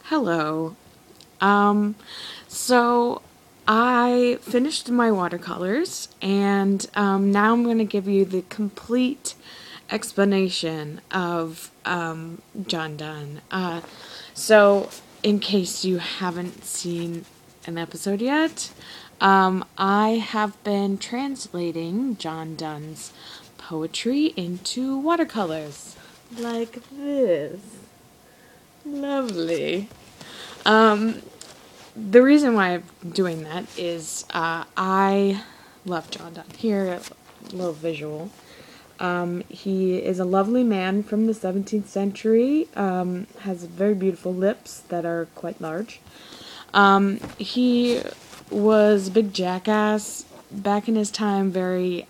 Hello. Um, so I finished my watercolors, and now I'm going to give you the complete explanation of John Donne. So, in case you haven't seen an episode yet, I have been translating John Donne's poetry into watercolors. Like this. Lovely. Um, the reason why I'm doing that is I love John Donne. Here, a little visual. He is a lovely man from the 17th century, has very beautiful lips that are quite large. He was a big jackass back in his time, very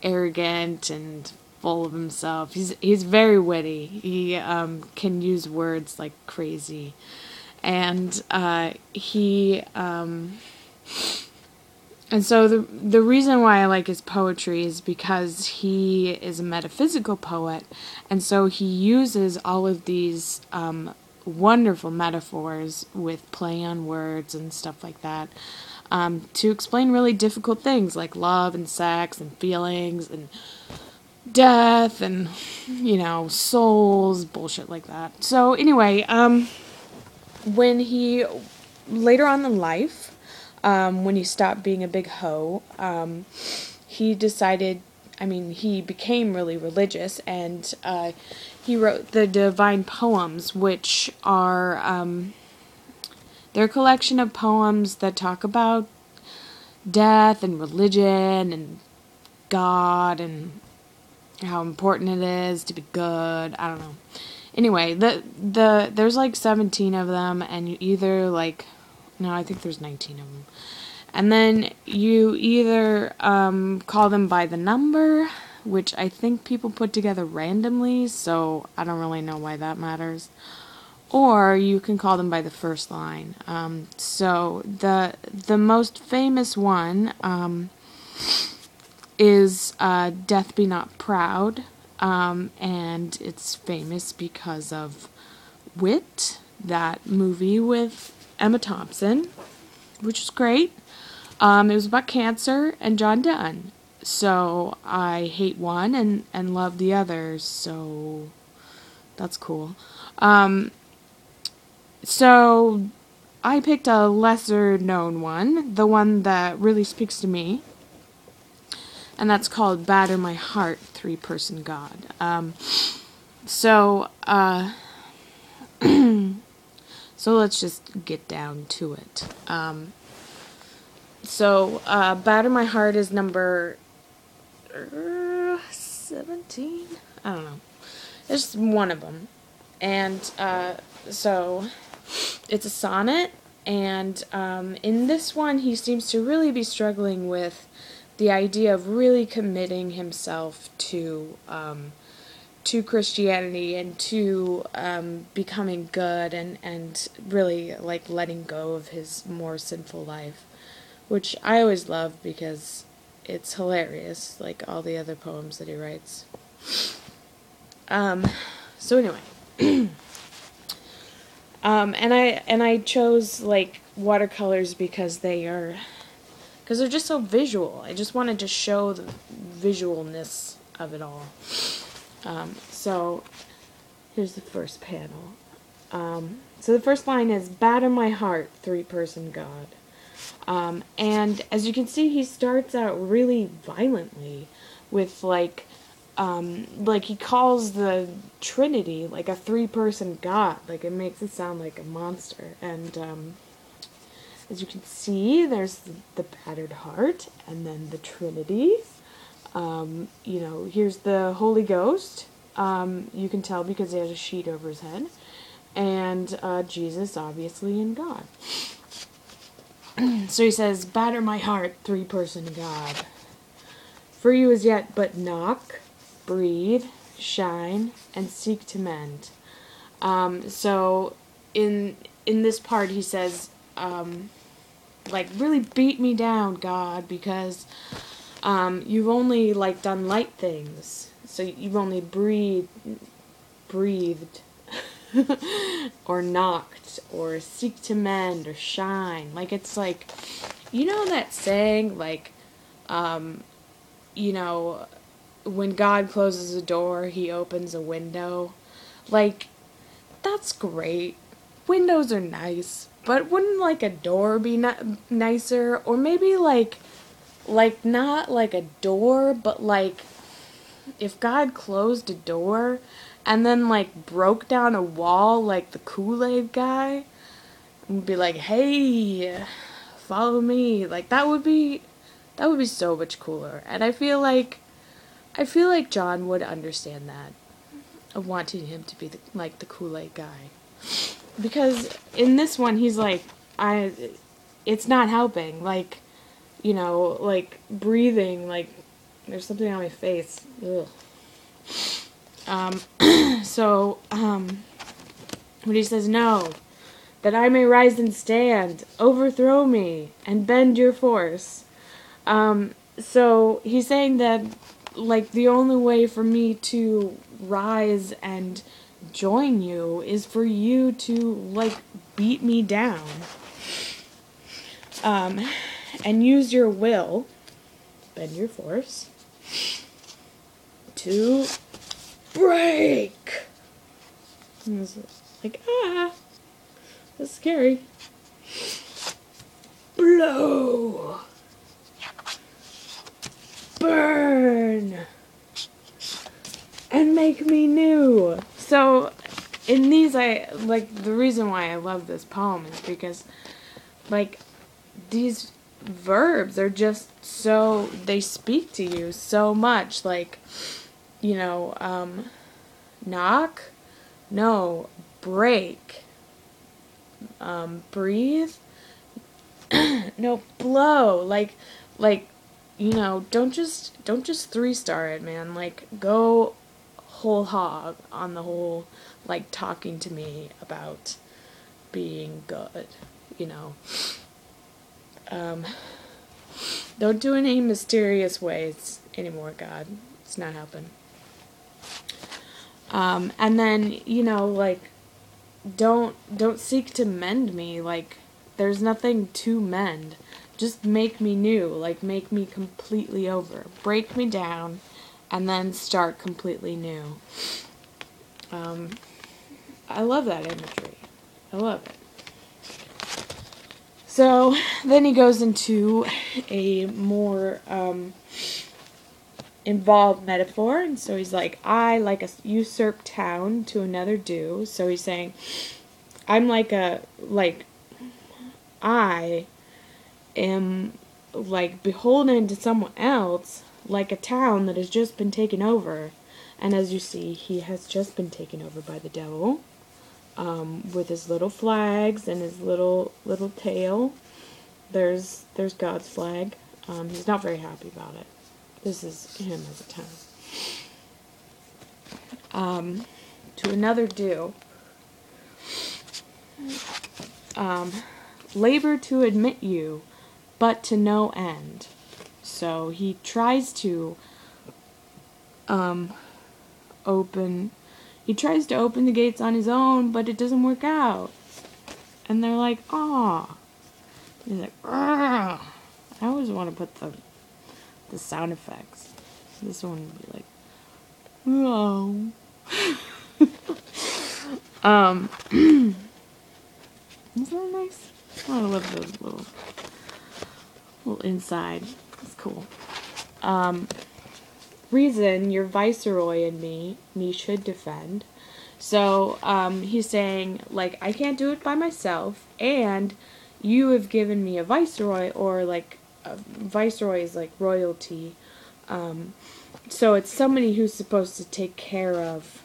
arrogant and full of himself. He's very witty. He can use words like crazy, and and so the reason why I like his poetry is because he is a metaphysical poet, and so he uses all of these wonderful metaphors with play on words and stuff like that. To explain really difficult things like love and sex and feelings and death and, souls, bullshit like that. So anyway, when he, later on in life, when he stopped being a big hoe, he decided, he became really religious, and he wrote the Divine Poems, which are, they're a collection of poems that talk about death and religion and God and how important it is to be good. I don't know. Anyway, there's like 17 of them, and you either no, I think there's 19 of them. And then you either call them by the number, which I think people put together randomly, so I don't really know why that matters. Or you can call them by the first line. So the most famous one is Death Be Not Proud, and it's famous because of Wit, that movie with Emma Thompson, which is great. It was about cancer and John Donne. So I hate one and love the other, so that's cool. So I picked a lesser known one, the one that really speaks to me, and that's called Batter My Heart, Three-Person God. So let's just get down to it. Batter My Heart is number 17? I don't know. It's one of them. And so it's a sonnet, and in this one he seems to really be struggling with the idea of really committing himself to Christianity and to becoming good and really like letting go of his more sinful life, which I always love because it's hilarious, like all the other poems that he writes. So anyway, and I chose like watercolors because they're just so visual. I just wanted to show the visualness of it all. So here's the first panel. So the first line is "Batter my heart, three-person God." And as you can see, he starts out really violently with like he calls the Trinity like a three-person God. Like, it makes it sound like a monster. And as you can see, there's the battered heart, and then the Trinity. Here's the Holy Ghost. You can tell because he has a sheet over his head. And Jesus, obviously, and God. So he says, "Batter my heart, three-person God. For you as yet but knock, breathe, shine, and seek to mend." So in this part he says, really beat me down, God, because you've only done light things. So you've only breathed or knocked, or seek to mend, or shine. Like, it's like, you know that saying, like, you know, when God closes a door, he opens a window. Like, that's great. Windows are nice, but wouldn't like a door be nicer? Or maybe like not like a door, but like if God closed a door and then like broke down a wall like the Kool-Aid guy and be like, "Hey, follow me." Like that would be so much cooler. And I feel like John would understand that, of wanting him to be like the Kool-Aid guy. Because in this one he's like, it's not helping. Like, you know, like breathing, like there's something on my face. Ugh. When he says no, that I may rise and stand, overthrow me, and bend your force. So he's saying that, like, the only way for me to rise and join you is for you to, like, beat me down. And use your will, bend your force, to break. And it's like, that's scary. Blow. Burn. And make me new. So, in these, the reason why I love this poem is because, like, these verbs are just so, they speak to you so much. Like, you know, knock, no, break, breathe, no, blow. Like, you know, don't just 3-star it, man. Like, go whole hog on the whole, like, talking to me about being good, you know. Don't do it in any mysterious ways anymore, God. It's not helping. And then, you know, like, don't seek to mend me. Like, there's nothing to mend. Just make me new. Like, make me completely over. Break me down, and then start completely new. I love that imagery. I love it. So then he goes into a more involved metaphor, and so he's like, I like a usurped town to another do. So he's saying, I'm I am like beholden to someone else, like a town that has just been taken over. And as you see, he has just been taken over by the devil, with his little flags and his little tail. There's God's flag. He's not very happy about it. This is him as a town. To another do. Labor to admit you, but to no end. So he tries to open the gates on his own, but it doesn't work out. And they're like, "Aw." He's like, "Ah." I always want to put the sound effects. So this one would be like, "Oh." Isn't that nice? I love those little inside. It's cool. Reason your viceroy and me should defend. So, he's saying, like, I can't do it by myself, and you have given me a viceroy, or, like, a viceroy is, like, royalty. So it's somebody who's supposed to take care of,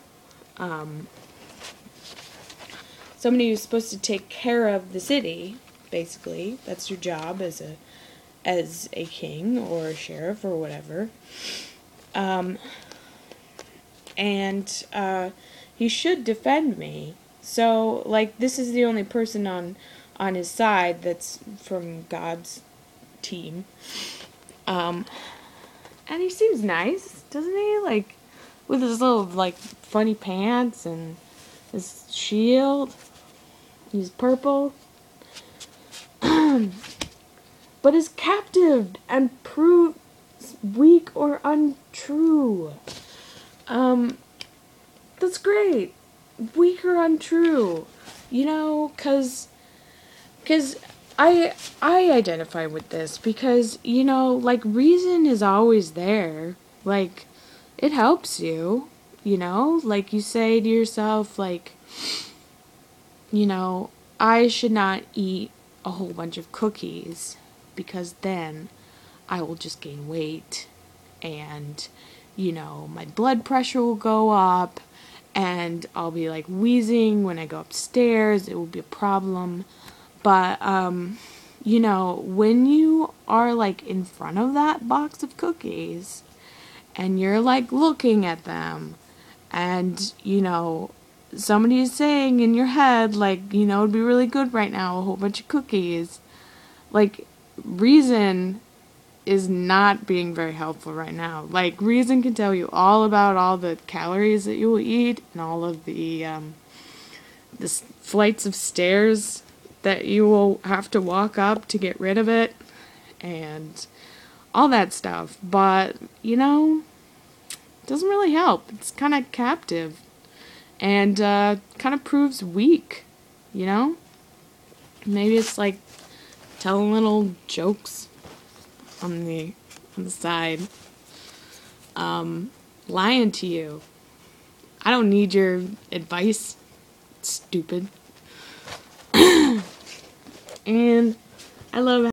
the city, basically. That's your job as a king, or a sheriff, or whatever. And he should defend me. So, like, this is the only person on his side that's from God's team. And he seems nice, doesn't he? Like, with his little, like, funny pants and his shield. He's purple. But is captive and proves weak or untrue. That's great. Weak or untrue. You know, cause I identify with this because, you know, like, reason is always there. Like, it helps you, you know? Like, you say to yourself, like, you know, I should not eat a whole bunch of cookies because then I will just gain weight and, you know, my blood pressure will go up and I'll be like wheezing when I go upstairs. It will be a problem. But, you know, when you are like in front of that box of cookies and you're like looking at them and, you know, somebody is saying in your head, like, you know, it'd be really good right now, a whole bunch of cookies. Like, reason is not being very helpful right now. Like, reason can tell you all about all the calories that you will eat and all of the flights of stairs that you will have to walk up to get rid of it and all that stuff. But, you know, it doesn't really help. It's kind of captive and kind of proves weak, you know? Maybe it's like telling little jokes on the side, lying to you. I don't need your advice, stupid. And I love